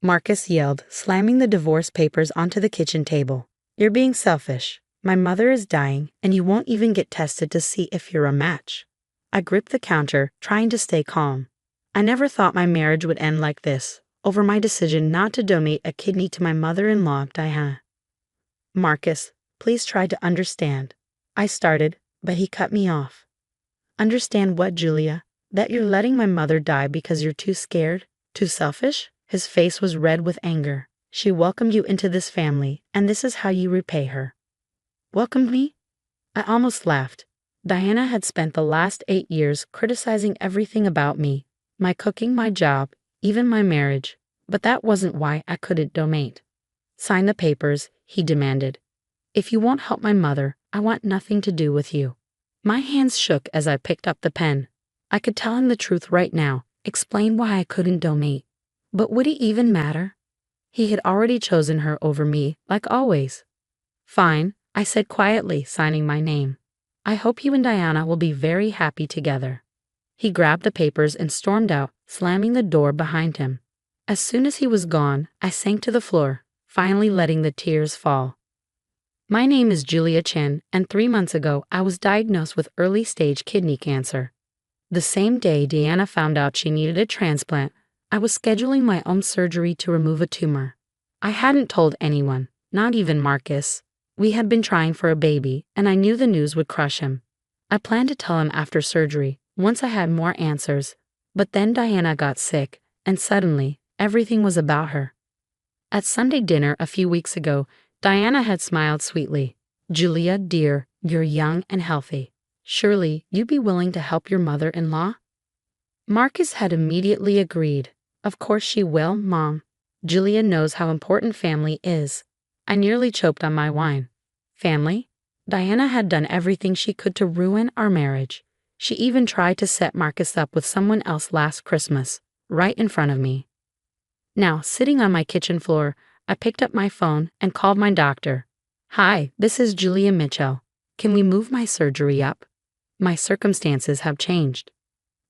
Marcus yelled, slamming the divorce papers onto the kitchen table. "You're being selfish. My mother is dying, and you won't even get tested to see if you're a match." I gripped the counter, trying to stay calm. I never thought my marriage would end like this, over my decision not to donate a kidney to my mother-in-law, Diana. "Marcus, please try to understand," I started, but he cut me off. "Understand what, Julia? That you're letting my mother die because you're too scared? Too selfish?" His face was red with anger. "She welcomed you into this family, and this is how you repay her." "Welcomed me?" I almost laughed. Diana had spent the last 8 years criticizing everything about me, my cooking, my job, even my marriage, but that wasn't why I couldn't donate. "Sign the papers," he demanded. "If you won't help my mother, I want nothing to do with you." My hands shook as I picked up the pen. I could tell him the truth right now, explain why I couldn't donate. But would it even matter? He had already chosen her over me, like always. "Fine," I said quietly, signing my name. "I hope you and Diana will be very happy together." He grabbed the papers and stormed out, slamming the door behind him. As soon as he was gone, I sank to the floor, finally letting the tears fall. My name is Julia Chen, and 3 months ago I was diagnosed with early-stage kidney cancer. The same day Diana found out she needed a transplant, I was scheduling my own surgery to remove a tumor. I hadn't told anyone, not even Marcus. We had been trying for a baby, and I knew the news would crush him. I planned to tell him after surgery, once I had more answers. But then Diana got sick, and suddenly, everything was about her. At Sunday dinner a few weeks ago, Diana had smiled sweetly. "Julia, dear, you're young and healthy. Surely you'd be willing to help your mother-in-law?" Marcus had immediately agreed. "Of course she will, Mom. Julia knows how important family is." I nearly choked on my wine. Family? Diana had done everything she could to ruin our marriage. She even tried to set Marcus up with someone else last Christmas, right in front of me. Now, sitting on my kitchen floor, I picked up my phone and called my doctor. "Hi, this is Julia Mitchell. Can we move my surgery up? My circumstances have changed."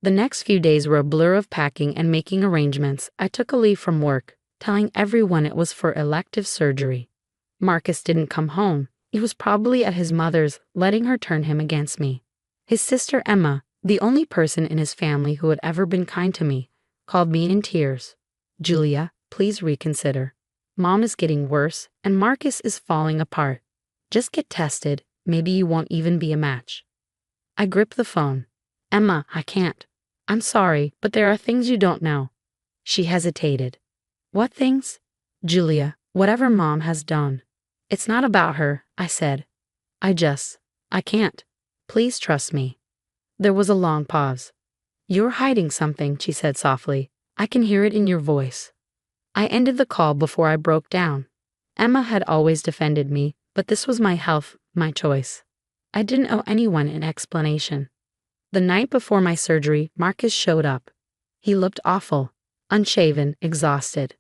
The next few days were a blur of packing and making arrangements. I took a leave from work, telling everyone it was for elective surgery. Marcus didn't come home. He was probably at his mother's, letting her turn him against me. His sister Emma, the only person in his family who had ever been kind to me, called me in tears. "Julia, please reconsider. Mom is getting worse, and Marcus is falling apart. Just get tested. Maybe you won't even be a match." I gripped the phone. "Emma, I can't. I'm sorry, but there are things you don't know." She hesitated. "What things?" "Julia, whatever Mom has done. It's not about her," I said. I can't. Please trust me." There was a long pause. "You're hiding something," she said softly. "I can hear it in your voice." I ended the call before I broke down. Emma had always defended me, but this was my health, my choice. I didn't owe anyone an explanation. The night before my surgery, Marcus showed up. He looked awful, unshaven, exhausted.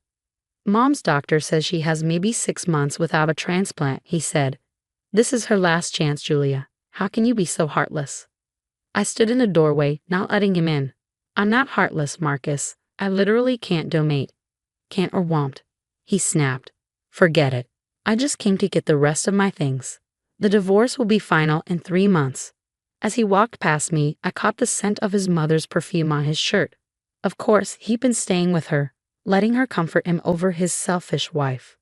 "Mom's doctor says she has maybe 6 months without a transplant," he said. "This is her last chance, Julia. How can you be so heartless?" I stood in the doorway, not letting him in. "I'm not heartless, Marcus. I literally can't donate. Can't or won't." He snapped. "Forget it. I just came to get the rest of my things. The divorce will be final in 3 months. As he walked past me, I caught the scent of his mother's perfume on his shirt. Of course, he'd been staying with her, letting her comfort him over his selfish wife.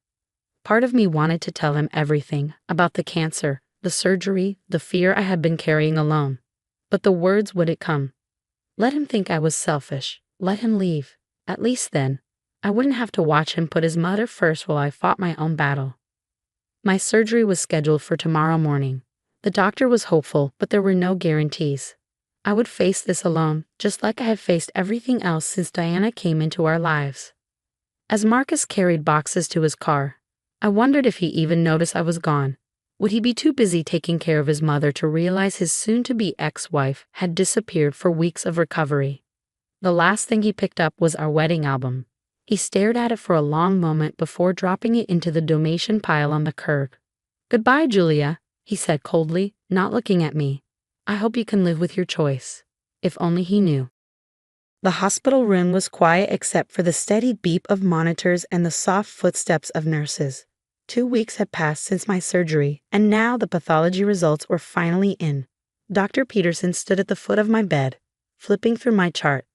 Part of me wanted to tell him everything about the cancer, the surgery, the fear I had been carrying alone. But the words wouldn't come. Let him think I was selfish. Let him leave. At least then, I wouldn't have to watch him put his mother first while I fought my own battle. My surgery was scheduled for tomorrow morning. The doctor was hopeful, but there were no guarantees. I would face this alone, just like I had faced everything else since Diana came into our lives. As Marcus carried boxes to his car, I wondered if he even noticed I was gone. Would he be too busy taking care of his mother to realize his soon-to-be ex-wife had disappeared for weeks of recovery? The last thing he picked up was our wedding album. He stared at it for a long moment before dropping it into the donation pile on the curb. "Goodbye, Julia," he said coldly, not looking at me. "I hope you can live with your choice." If only he knew. The hospital room was quiet except for the steady beep of monitors and the soft footsteps of nurses. 2 weeks had passed since my surgery, and now the pathology results were finally in. Dr. Peterson stood at the foot of my bed, flipping through my chart.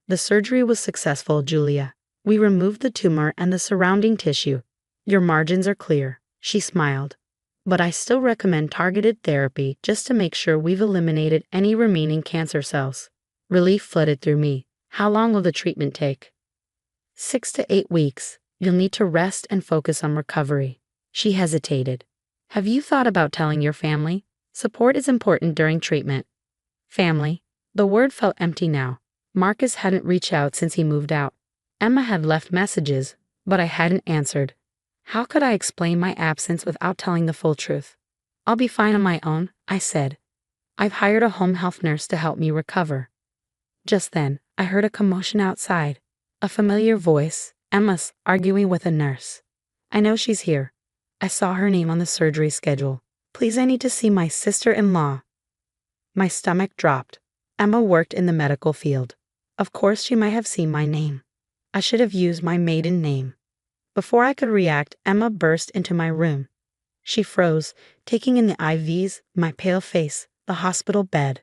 The surgery was successful, Julia. We removed the tumor and the surrounding tissue. Your margins are clear, she smiled. But I still recommend targeted therapy just to make sure we've eliminated any remaining cancer cells. Relief flooded through me. How long will the treatment take? 6 to 8 weeks. You'll need to rest and focus on recovery. She hesitated. Have you thought about telling your family? Support is important during treatment. Family. The word felt empty now. Marcus hadn't reached out since he moved out. Emma had left messages, but I hadn't answered. How could I explain my absence without telling the full truth? I'll be fine on my own, I said. I've hired a home health nurse to help me recover. Just then, I heard a commotion outside. A familiar voice, Emma's, arguing with a nurse. I know she's here. I saw her name on the surgery schedule. Please, I need to see my sister-in-law. My stomach dropped. Emma worked in the medical field. Of course she might have seen my name. I should have used my maiden name. Before I could react, Emma burst into my room. She froze, taking in the IVs, my pale face, the hospital bed.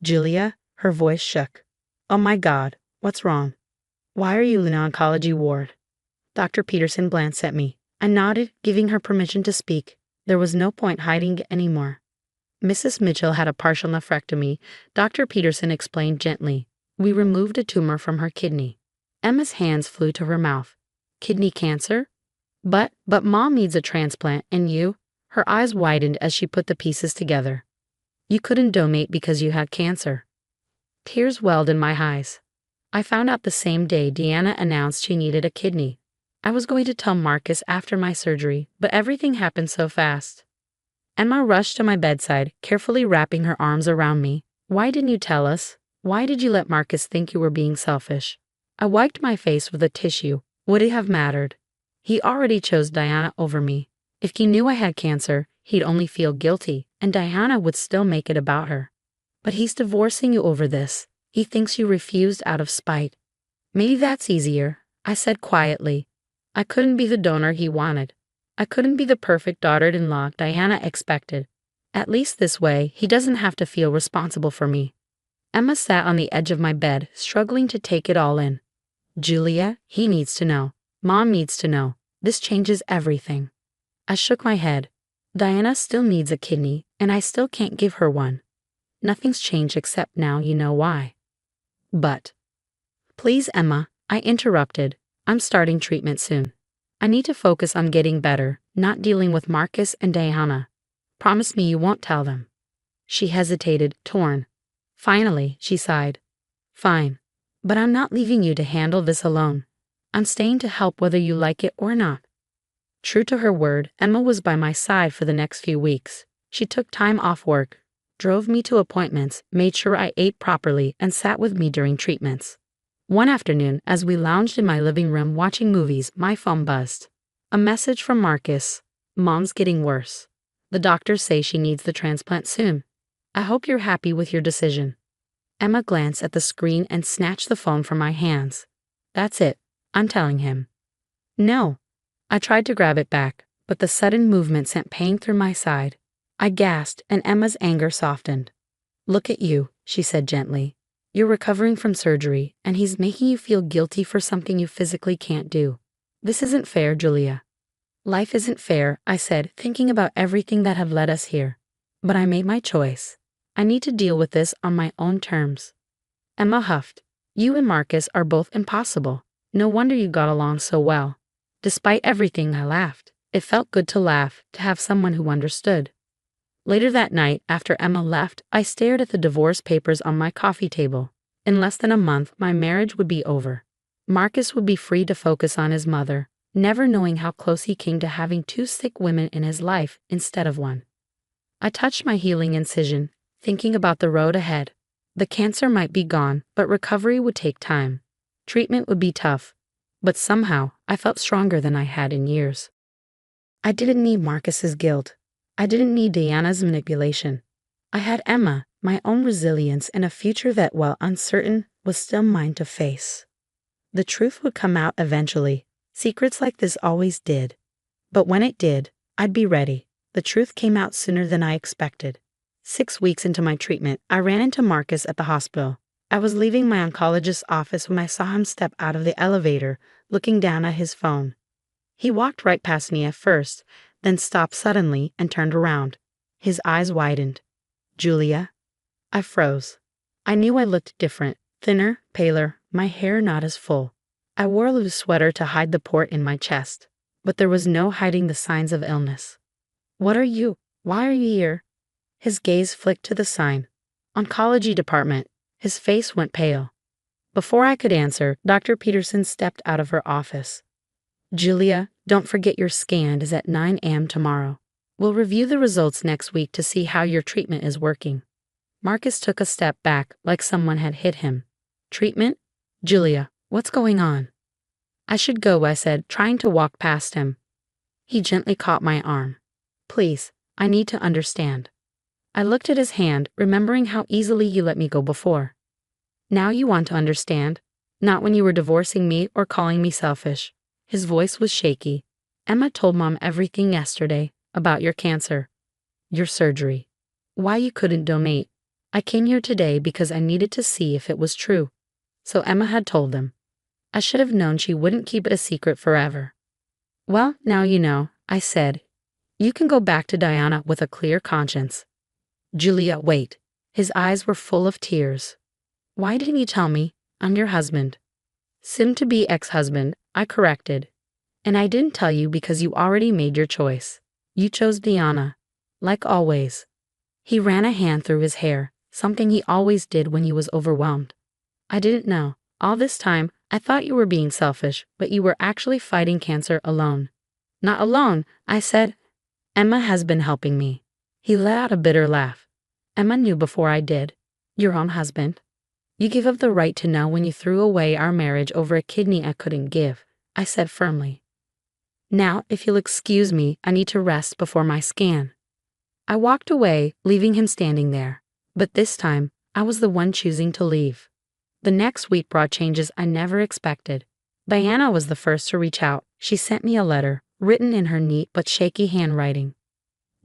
Julia, her voice shook. Oh my God, what's wrong? Why are you in the oncology ward? Dr. Peterson glanced at me. I nodded, giving her permission to speak. There was no point hiding it anymore. Mrs. Mitchell had a partial nephrectomy, Dr. Peterson explained gently. We removed a tumor from her kidney. Emma's hands flew to her mouth. Kidney cancer? But Mom needs a transplant, and you? Her eyes widened as she put the pieces together. You couldn't donate because you had cancer. Tears welled in my eyes. I found out the same day Deanna announced she needed a kidney. I was going to tell Marcus after my surgery, but everything happened so fast. Emma rushed to my bedside, carefully wrapping her arms around me. Why didn't you tell us? Why did you let Marcus think you were being selfish? I wiped my face with a tissue. Would it have mattered? He already chose Diana over me. If he knew I had cancer, he'd only feel guilty, and Diana would still make it about her. But he's divorcing you over this. He thinks you refused out of spite. Maybe that's easier, I said quietly. I couldn't be the donor he wanted. I couldn't be the perfect daughter-in-law Diana expected. At least this way, he doesn't have to feel responsible for me. Emma sat on the edge of my bed, struggling to take it all in. Julia, he needs to know. Mom needs to know. This changes everything. I shook my head. Diana still needs a kidney, and I still can't give her one. Nothing's changed except now you know why. But. Please, Emma, I interrupted. I'm starting treatment soon. I need to focus on getting better, not dealing with Marcus and Diana. Promise me you won't tell them. She hesitated, torn. Finally, she sighed. Fine. But I'm not leaving you to handle this alone. I'm staying to help whether you like it or not. True to her word, Emma was by my side for the next few weeks. She took time off work, drove me to appointments, made sure I ate properly, and sat with me during treatments. One afternoon, as we lounged in my living room watching movies, my phone buzzed. A message from Marcus. Mom's getting worse. The doctors say she needs the transplant soon. I hope you're happy with your decision. Emma glanced at the screen and snatched the phone from my hands. That's it, I'm telling him. No. I tried to grab it back, but the sudden movement sent pain through my side. I gasped, and Emma's anger softened. Look at you, she said gently. You're recovering from surgery, and he's making you feel guilty for something you physically can't do. This isn't fair, Julia. Life isn't fair, I said, thinking about everything that had led us here. But I made my choice. I need to deal with this on my own terms. Emma huffed. You and Marcus are both impossible. No wonder you got along so well. Despite everything, I laughed. It felt good to laugh, to have someone who understood. Later that night, after Emma left, I stared at the divorce papers on my coffee table. In less than a month, my marriage would be over. Marcus would be free to focus on his mother, never knowing how close he came to having 2 sick women in his life instead of 1. I touched my healing incision, thinking about the road ahead. The cancer might be gone, but recovery would take time. Treatment would be tough. But somehow, I felt stronger than I had in years. I didn't need Marcus's guilt. I didn't need Diana's manipulation. I had Emma, my own resilience, and a future that, while uncertain, was still mine to face. The truth would come out eventually. Secrets like this always did. But when it did, I'd be ready. The truth came out sooner than I expected. 6 weeks into my treatment, I ran into Marcus at the hospital. I was leaving my oncologist's office when I saw him step out of the elevator, looking down at his phone. He walked right past me at first, then stopped suddenly and turned around. His eyes widened. "Julia?" I froze. I knew I looked different, thinner, paler, my hair not as full. I wore a loose sweater to hide the port in my chest, but there was no hiding the signs of illness. "What are you? Why are you here?" His gaze flicked to the sign. "Oncology department." His face went pale. Before I could answer, Dr. Peterson stepped out of her office. "Julia, don't forget your scan is at 9 a.m. tomorrow. We'll review the results next week to see how your treatment is working." Marcus took a step back like someone had hit him. "Treatment? Julia, what's going on?" "I should go," I said, trying to walk past him. He gently caught my arm. "Please, I need to understand." I looked at his hand, remembering how easily you let me go before. "Now you want to understand? Not when you were divorcing me or calling me selfish." His voice was shaky. "Emma told Mom everything yesterday about your cancer, your surgery, why you couldn't donate. I came here today because I needed to see if it was true." So Emma had told them. I should have known she wouldn't keep it a secret forever. "Well, now you know," I said. "You can go back to Diana with a clear conscience." "Julia, wait." His eyes were full of tears. "Why didn't you tell me? I'm your husband." "Soon-to-be ex-husband," I corrected. "And I didn't tell you because you already made your choice. You chose Diana. Like always." He ran a hand through his hair, something he always did when he was overwhelmed. "I didn't know. All this time, I thought you were being selfish, but you were actually fighting cancer alone." "Not alone," I said. "Emma has been helping me." He let out a bitter laugh. "Emma knew before I did. Your own husband. You gave up the right to know when you threw away our marriage over a kidney I couldn't give," I said firmly. "Now, if you'll excuse me, I need to rest before my scan." I walked away, leaving him standing there. But this time, I was the one choosing to leave. The next week brought changes I never expected. Diana was the first to reach out. She sent me a letter, written in her neat but shaky handwriting.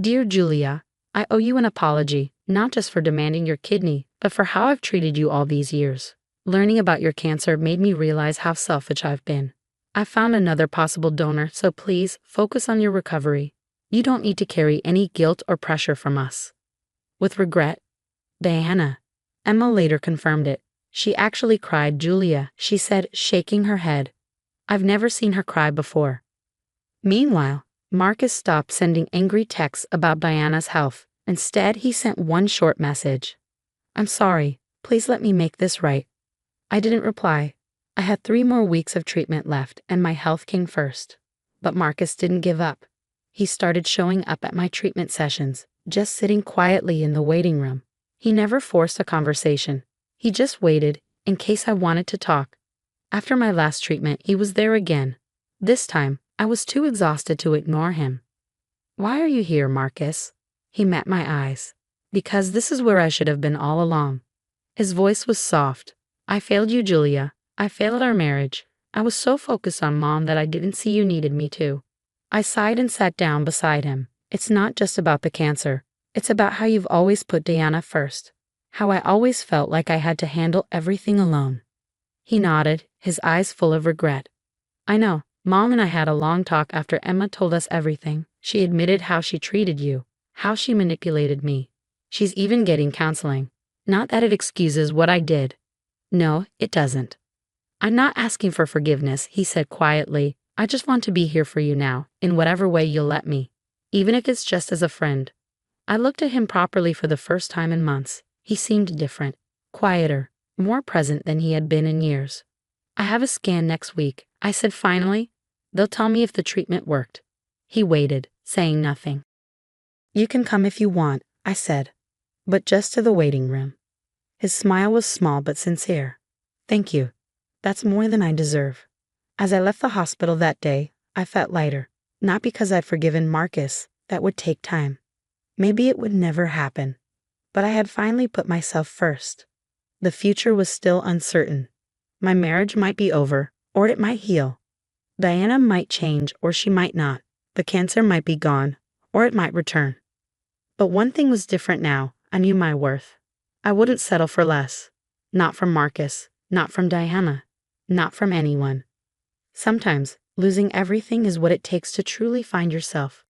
"Dear Julia, I owe you an apology, not just for demanding your kidney, but for how I've treated you all these years. Learning about your cancer made me realize how selfish I've been. I found another possible donor, so please focus on your recovery. You don't need to carry any guilt or pressure from us. With regret, Diana." Emma later confirmed it. "She actually cried, Julia," she said, shaking her head. "I've never seen her cry before." Meanwhile, Marcus stopped sending angry texts about Diana's health. Instead, he sent one short message. "I'm sorry. Please let me make this right." I didn't reply. I had 3 more weeks of treatment left, and my health came first. But Marcus didn't give up. He started showing up at my treatment sessions, just sitting quietly in the waiting room. He never forced a conversation. He just waited, in case I wanted to talk. After my last treatment, he was there again. This time, I was too exhausted to ignore him. "Why are you here, Marcus?" He met my eyes. "Because this is where I should have been all along." His voice was soft. "I failed you, Julia. I failed our marriage. I was so focused on Mom that I didn't see you needed me too." I sighed and sat down beside him. "It's not just about the cancer. It's about how you've always put Diana first. How I always felt like I had to handle everything alone." He nodded, his eyes full of regret. "I know. Mom and I had a long talk after Emma told us everything. She admitted how she treated you, how she manipulated me. She's even getting counseling. Not that it excuses what I did. No, it doesn't." "I'm not asking for forgiveness," he said quietly. "I just want to be here for you now, in whatever way you'll let me. Even if it's just as a friend." I looked at him properly for the first time in months. He seemed different, quieter, more present than he had been in years. "I have a scan next week," I said finally. "They'll tell me if the treatment worked." He waited, saying nothing. "You can come if you want," I said, "but just to the waiting room." His smile was small but sincere. "Thank you. That's more than I deserve." As I left the hospital that day, I felt lighter. Not because I'd forgiven Marcus. That would take time. Maybe it would never happen. but I had finally put myself first. The future was still uncertain. My marriage might be over, or it might heal. Diana might change, or she might not. The cancer might be gone, or it might return. But one thing was different now. I knew my worth. I wouldn't settle for less. Not from Marcus, not from Diana, not from anyone. Sometimes, losing everything is what it takes to truly find yourself.